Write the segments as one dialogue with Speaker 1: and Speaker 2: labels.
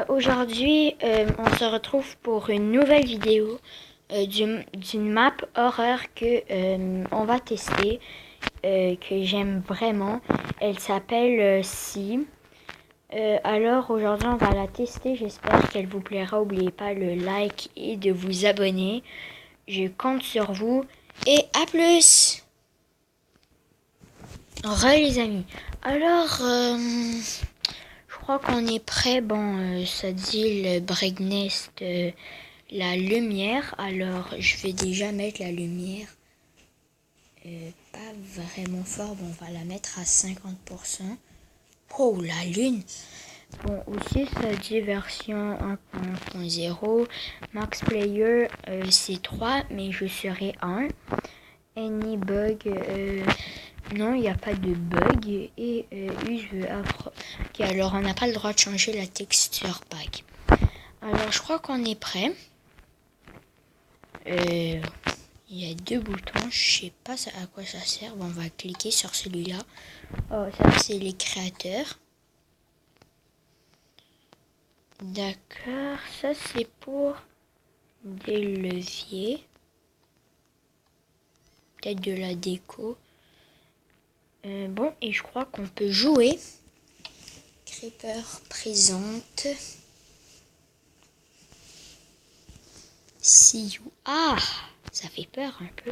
Speaker 1: Aujourd'hui, on se retrouve pour une nouvelle vidéo d'une map horreur que on va tester, que j'aime vraiment. Elle s'appelle Si. Alors aujourd'hui, on va la tester. J'espère qu'elle vous plaira. N'oubliez pas le like et de vous abonner. Je compte sur vous et à plus. Les amis. Alors, je crois qu'on est prêt. Bon, ça dit le brightness de la lumière. Alors, je vais déjà mettre la lumière pas vraiment fort. Bon, on va la mettre à 50%. Oh, la lune. Bon, aussi, ça dit version 1.0. Max Player, c'est 3, mais je serai 1. Any bug, non, il n'y a pas de bug. Et ok, alors on n'a pas le droit de changer la texture pack. Alors je crois qu'on est prêt. Il y a deux boutons, je sais pas à quoi ça sert. Bon, on va cliquer sur celui-là. Oh, ça c'est les créateurs. D'accord, ça c'est pour des leviers. Peut-être de la déco. Bon, et je crois qu'on peut jouer. Creeper présente. See you. Ah, ça fait peur un peu.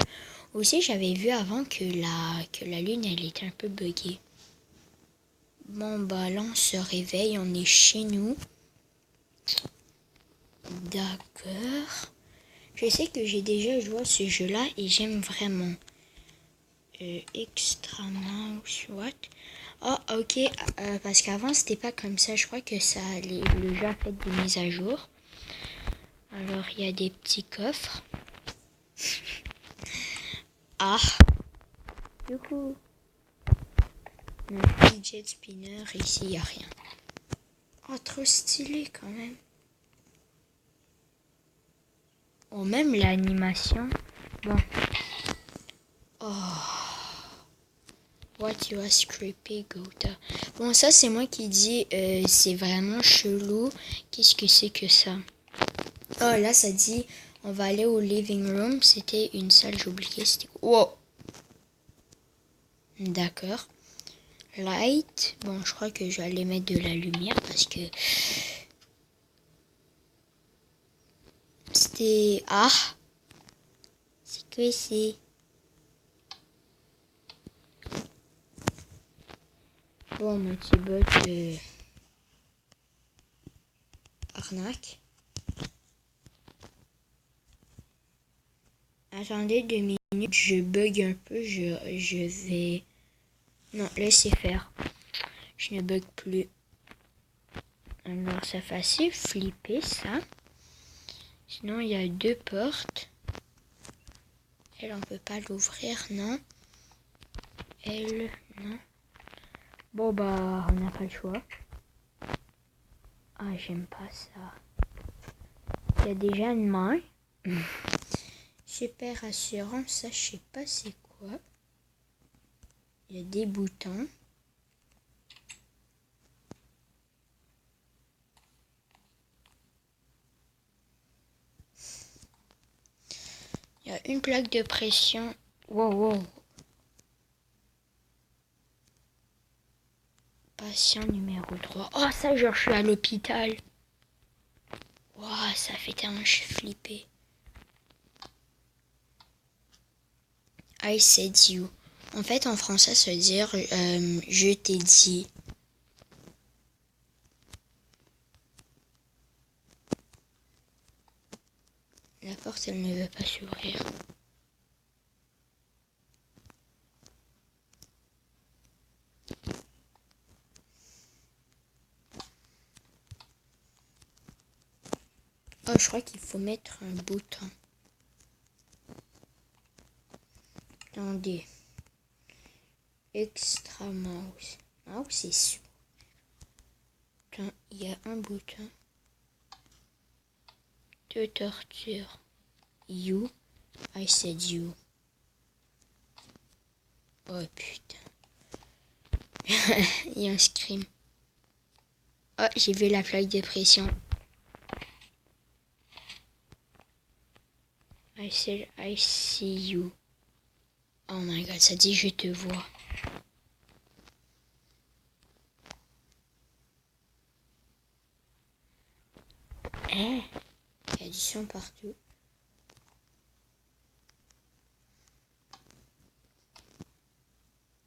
Speaker 1: Aussi, j'avais vu avant que la lune, elle était un peu buggée. Bon, bah là, on se réveille, on est chez nous. D'accord. Je sais que j'ai déjà joué à ce jeu-là et j'aime vraiment. Extra mouse, what? Oh, ok, parce qu'avant, c'était pas comme ça. Je crois que le jeu a fait des mises à jour. Alors, il y a des petits coffres. Ah! Du coup, un fidget spinner, ici, il n'y a rien. Oh, trop stylé quand même. Oh, même l'animation. Bon. Oh. What you are creepy, Gota. Bon, ça, c'est moi qui dis, c'est vraiment chelou. Qu'est-ce que c'est que ça? Oh, là, ça dit, on va aller au living room. C'était une salle, j'ai oublié. C'était... Wow! D'accord. Light. Bon, je crois que je vais aller mettre de la lumière parce que... C'était... Ah! C'est que c'est... Bon, mon petit bot... Arnaque. Attendez 2 minutes, je bug un peu, je vais... Non, laissez faire. Je ne bug plus. Alors, ça fait assez flipper, ça. Sinon, il y a 2 portes. Elle, on peut pas l'ouvrir, non. Elle, non. Bon, bah, on n'a pas le choix. Ah, j'aime pas ça. Il y a déjà une main. Super rassurant, ça, je sais pas c'est quoi. Il y a des boutons. Il y a une plaque de pression. Wow, wow. Patient numéro 3. Oh, ça, genre, je suis à l'hôpital. Wow, ça fait tellement flipper. I said you. En fait, en français, ça veut dire je t'ai dit. La porte, elle ne veut pas s'ouvrir. Oh, je crois qu'il faut mettre un bouton. Attendez. Extra mouse. Mouse, c'est sûr. Il y a un bouton. De torture. You. I said you. Oh putain. Il y a un scream. Ah, j'ai vu la plaque de pression. I see you. Oh my god, ça dit je te vois. Il y a du son partout.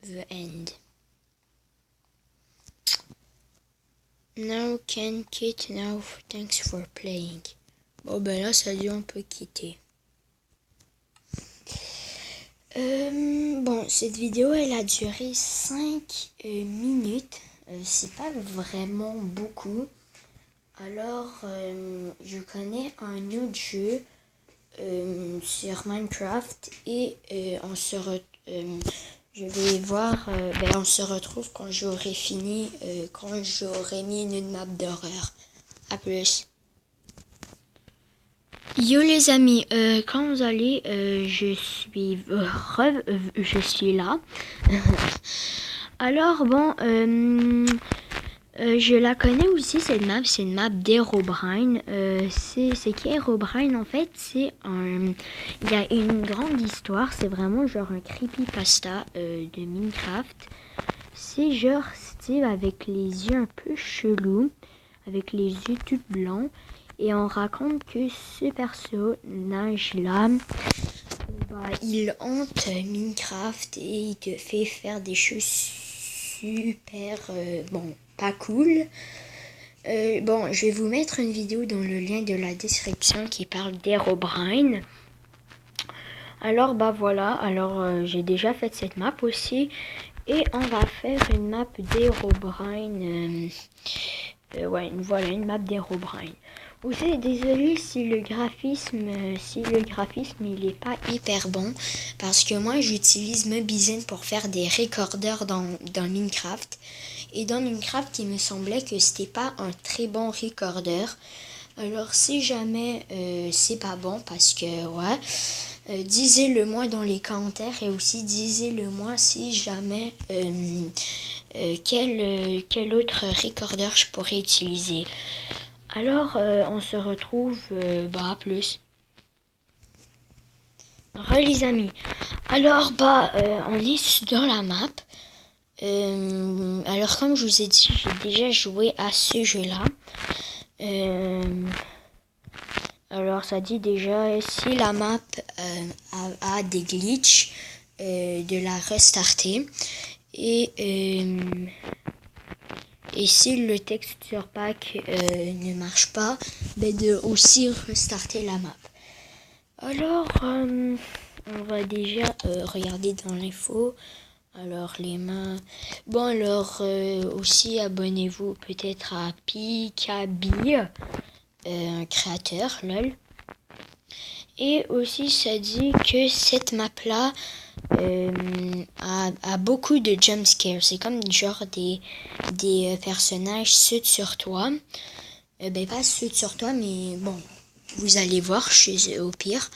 Speaker 1: The end. Now can quit now. Thanks for playing. Bon ben là ça dit on peut quitter. Bon, cette vidéo elle a duré 5 minutes. C'est pas vraiment beaucoup. Alors, je connais un autre jeu sur Minecraft et je vais voir, on se retrouve quand j'aurai fini, quand j'aurai mis une map d'horreur. À plus. Yo les amis, quand vous allez, je suis là. Alors bon, je la connais aussi cette map, c'est une map d'Herobrine. C'est qui Herobrine en fait? Il y a une grande histoire, c'est vraiment genre un creepypasta de Minecraft. C'est genre style avec les yeux un peu chelous, avec les yeux tout blancs. Et on raconte que ce personnage-là, il hante Minecraft et il te fait faire des choses super, pas cool. Je vais vous mettre une vidéo dans le lien de la description qui parle d'Herobrine. Alors, voilà. Alors, j'ai déjà fait cette map aussi. Et on va faire une map d'Herobrine. Voilà, une map d'Herobrine. Aussi, désolé si le graphisme il est pas hyper bon parce que moi j'utilise Mobizen pour faire des recorders dans Minecraft et dans Minecraft il me semblait que c'était pas un très bon recorder. Alors si jamais c'est pas bon parce que disez-le moi dans les commentaires et aussi disez-le moi si jamais quel autre recorder je pourrais utiliser. Alors, on se retrouve à plus. Les amis. Alors, on est dans la map. Alors, comme je vous ai dit, j'ai déjà joué à ce jeu-là. Alors, ça dit déjà, si la map a des glitches, de la restarter. Et si le texture pack ne marche pas, de aussi restarter la map. Alors, on va déjà regarder dans l'info. Alors, les mains. Bon, alors, aussi, abonnez-vous peut-être à Pikabi, un créateur, lol. Et aussi, ça dit que cette map-là a beaucoup de jumpscares. C'est comme genre des personnages sautent sur toi. Pas sautent sur toi, mais bon, vous allez voir chez eux au pire.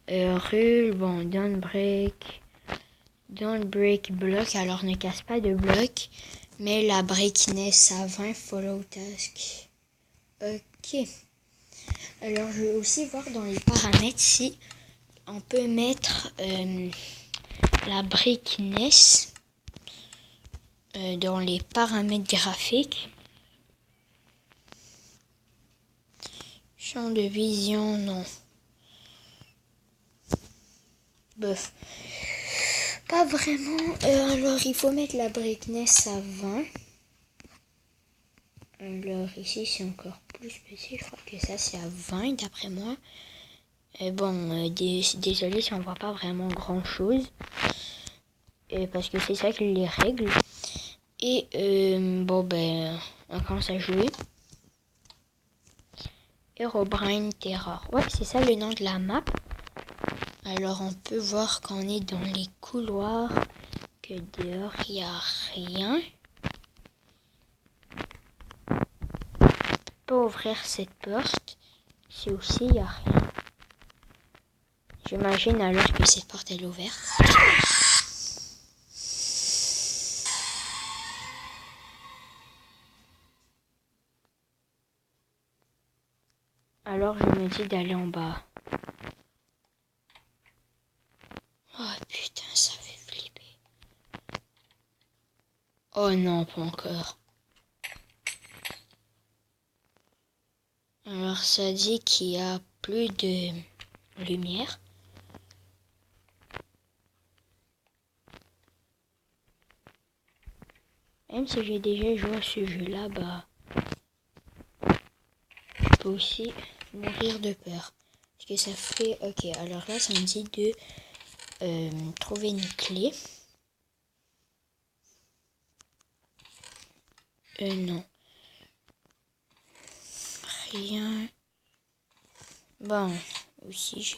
Speaker 1: Rule, don't break block. Alors ne casse pas de bloc. Mais la breakness à 20, follow task. Ok. Alors je vais aussi voir dans les paramètres si on peut mettre la breakness dans les paramètres graphiques. Champ de vision, non. Bof. Pas vraiment. Alors il faut mettre la breakness à 20. Alors ici c'est encore plus petit. Je crois que ça c'est à 20 d'après moi. Désolé si on voit pas vraiment grand chose. Parce que c'est ça que les règles. Et on commence à jouer. Herobrine Terror. Ouais, c'est ça le nom de la map. Alors on peut voir qu'on est dans les couloirs, que dehors il n'y a rien. On peut ouvrir cette porte. Ici aussi il n'y a rien. J'imagine alors que cette porte est ouverte. Alors je me dis d'aller en bas. Oh putain, ça fait flipper. Oh non, pas encore. Alors ça dit qu'il y a plus de lumière. Même si j'ai déjà joué à ce jeu-là, bah, je peux aussi mourir de peur. Parce que ça fait... Ok, alors là, ça me dit de trouver une clé. Non. Rien. Bon, aussi, j'ai...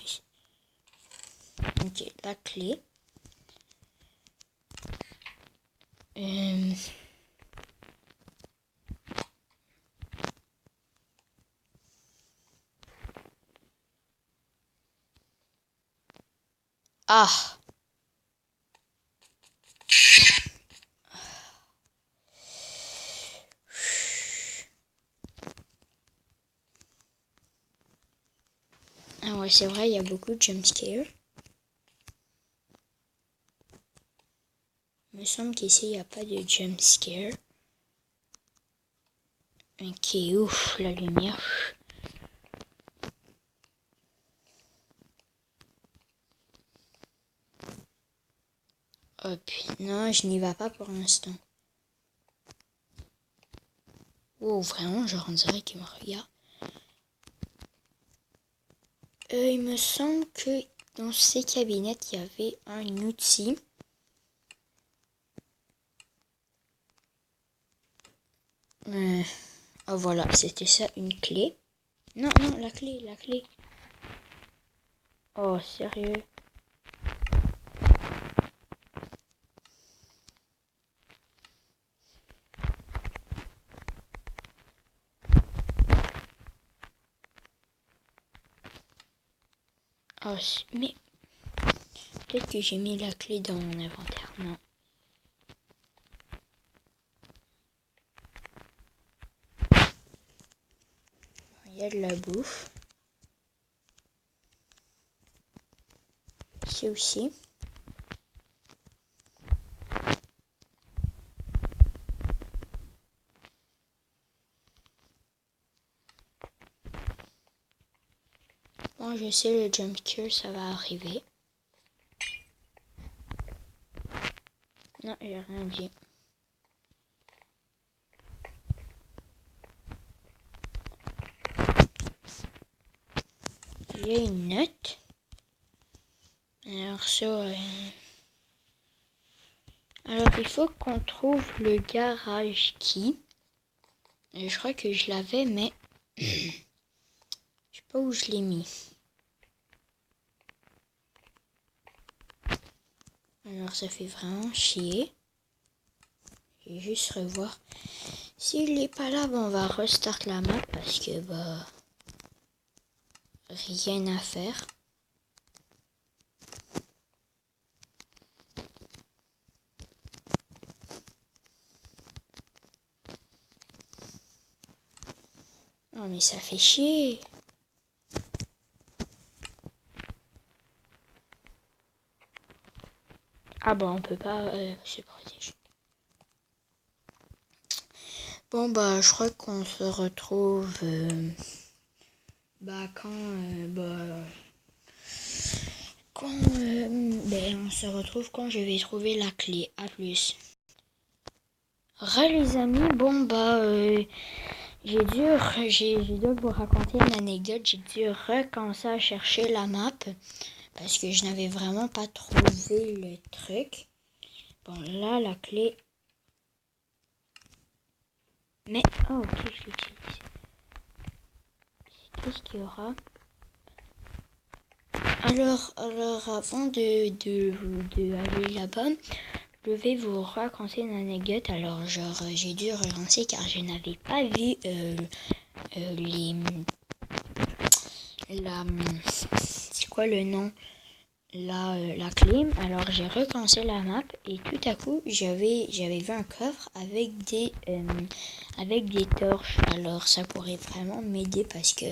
Speaker 1: Ok, la clé. Ah! Ah ouais, c'est vrai, il y a beaucoup de jumpscares. Il me semble qu'ici, il n'y a pas de jumpscare. Ok, ouf, la lumière. Hop, non, je n'y vais pas pour l'instant. Oh, vraiment, genre, on dirait qu'il me regarde. Il me semble que dans ces cabinets, il y avait un outil. Oh, voilà, c'était ça, une clé. Non, non, la clé, la clé. Oh, sérieux? Oh, mais... Peut-être que j'ai mis la clé dans mon inventaire, non. Il y a de la bouffe. Ici aussi. Bon, je sais, le jump cure, ça va arriver. Non, j'ai rien dit. Il y a une note. Alors ça... Alors il faut qu'on trouve le garage key. Et je crois que je l'avais, mais... je sais pas où je l'ai mis. Alors ça fait vraiment chier. Je vais juste revoir. S'il n'est pas là, bon, on va restart la map parce que bah rien à faire. Non mais ça fait chier. Ah bon, on peut pas se protéger. Bon bah je crois qu'on se retrouve on se retrouve quand je vais trouver la clé. À plus. Les amis, bon bah j'ai dû vous raconter une anecdote. J'ai dû recommencer à chercher la map parce que je n'avais vraiment pas trouvé le truc. Bon là la clé. Mais oh ok, je l'utilise. Qu'est-ce qu'il y aura? Alors avant de aller là-bas, je vais vous raconter une anecdote. Alors genre j'ai dû relancer car je n'avais pas vu c'est quoi le nom, la clé. Alors j'ai recommencé la map et tout à coup j'avais vu un coffre avec des torches. Alors ça pourrait vraiment m'aider parce que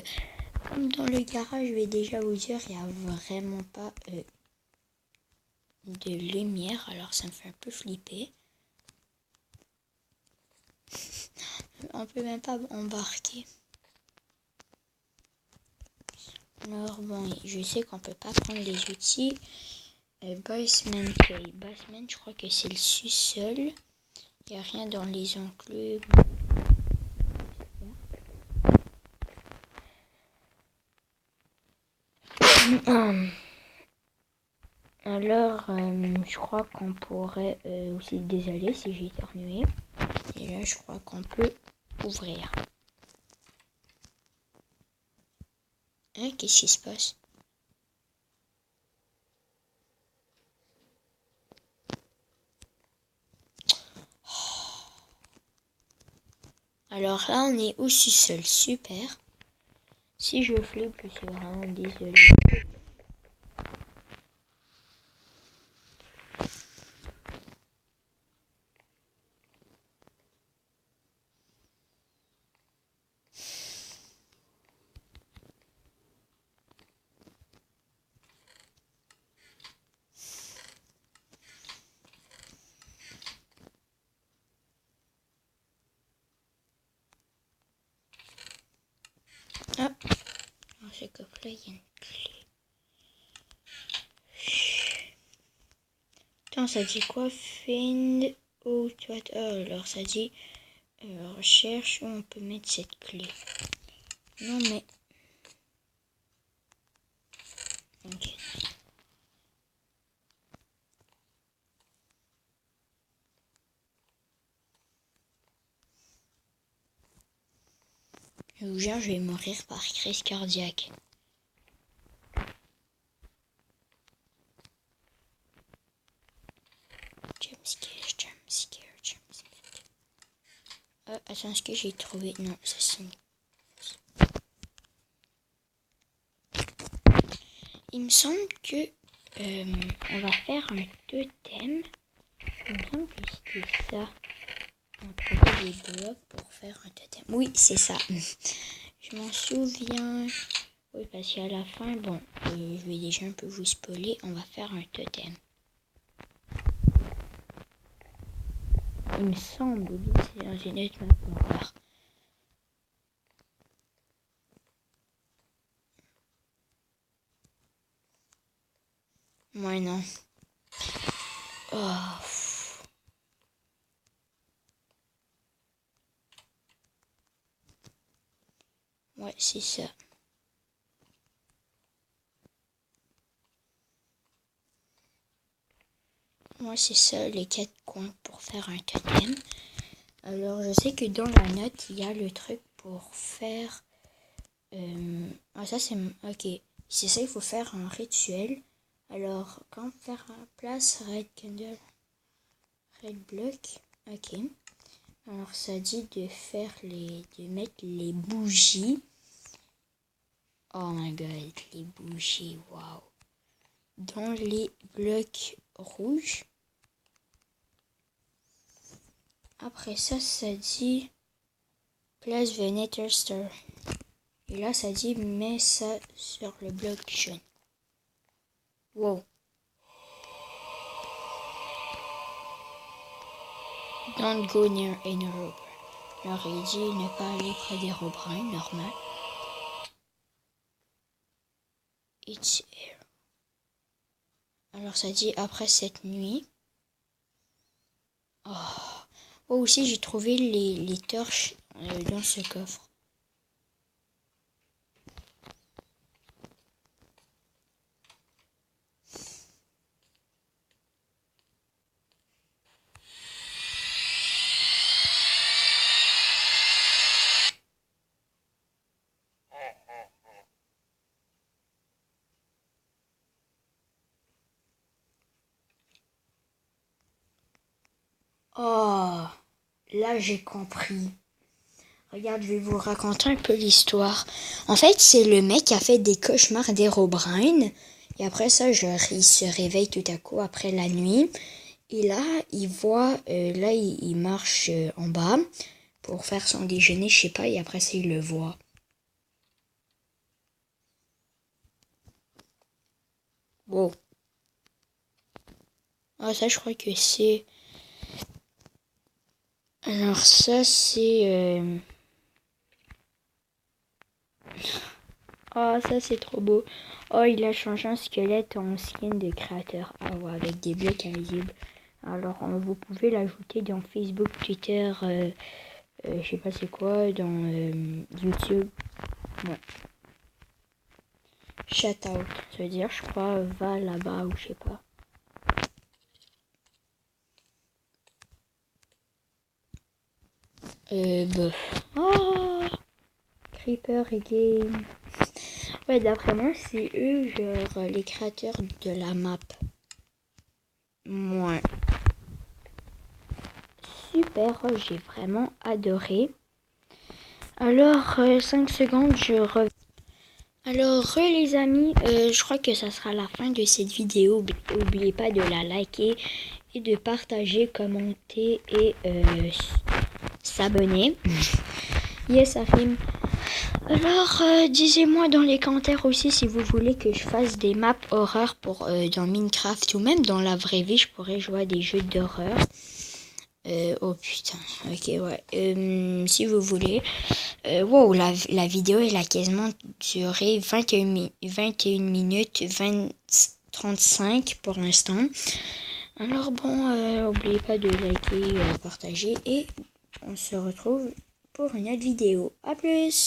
Speaker 1: comme dans le garage, je vais déjà vous dire, il n'y a vraiment pas de lumière, alors ça me fait un peu flipper. On peut même pas embarquer. Alors bon, je sais qu'on peut pas prendre les outils. Basement Key. Basement, je crois que c'est le sous-sol. Il n'y a rien dans les enclos. Alors, je crois qu'on pourrait aussi, désolé si j'ai éternué. Et là, je crois qu'on peut ouvrir. Hein, qu'est-ce qui se passe? Alors là, on est au sous-sol, super. Si je flippe, je suis vraiment désolé. Ah, dans ce coffre-là, il y a une clé. Attends, ça dit quoi? Find out what... alors ça dit recherche où on peut mettre cette clé. Non mais... Ok. Je vous jure, je vais mourir par crise cardiaque. Jumpscare, jumpscare, jumpscare. Attends, est-ce que j'ai trouvé... Non, ça c'est... Il me semble que on va faire un totem. Il me semble que c'était ça. On trouvait des blocs pour faire un totem. Oui, c'est ça. Je m'en souviens. Oui, parce qu'à la fin, bon, je vais déjà un peu vous spoiler. On va faire un totem. Il me semble, oui, c'est dans une autre map qu'on va faire. Moi, non. Oh. Ouais, c'est ça. Moi, c'est ça, les 4 coins pour faire un totem. Alors, je sais que dans la note, il y a le truc pour faire... Ah, ça, c'est... Ok. C'est ça, il faut faire un rituel. Alors, quand faire un place, red candle, red block. Ok. Alors, ça dit de faire de mettre les bougies. Oh my god, les bougies, waouh. Dans les blocs rouges. Après ça, ça dit place the Nether Star. Et là, ça dit mets ça sur le bloc jaune. Wow. Don't go near any rope. Alors, il dit ne pas aller près des robrins, normal. It's here. Alors, ça dit après cette nuit. Oh. Oh, aussi, j'ai trouvé les torches dans ce coffre. Oh, là j'ai compris. Regarde, je vais vous raconter un peu l'histoire. En fait, c'est le mec qui a fait des cauchemars d'Herobrine. Et après ça, il se réveille tout à coup après la nuit. Et là, il voit, là, il marche en bas pour faire son déjeuner, je sais pas. Et après ça, il le voit. Wow. Ah, ça, je crois que c'est... Alors, ça, c'est... Oh, ça, c'est trop beau. Oh, il a changé un squelette en skin de créateur. Ah ouais, avec des blocs invisibles. Alors, vous pouvez l'ajouter dans Facebook, Twitter, je sais pas c'est quoi, dans YouTube. Ouais. Shout out, ça veut dire, je crois, va là-bas ou je sais pas. Oh, Creeper et Game. Ouais, d'après moi, c'est eux, genre, les créateurs de la map. Ouais. Super, oh, j'ai vraiment adoré. Alors, 5 secondes, je reviens. Alors, les amis, je crois que ça sera la fin de cette vidéo. N'oubliez pas de la liker et de partager, commenter et s'abonner. Yes, ça rime. Alors, disez-moi dans les commentaires aussi si vous voulez que je fasse des maps horreur pour dans Minecraft ou même dans la vraie vie, je pourrais jouer à des jeux d'horreur. Oh putain, ok, ouais. Si vous voulez. Wow, la vidéo, elle a quasiment duré 21 minutes 35 pour l'instant. Alors bon, n'oubliez pas de liker, partager et on se retrouve pour une autre vidéo. A plus!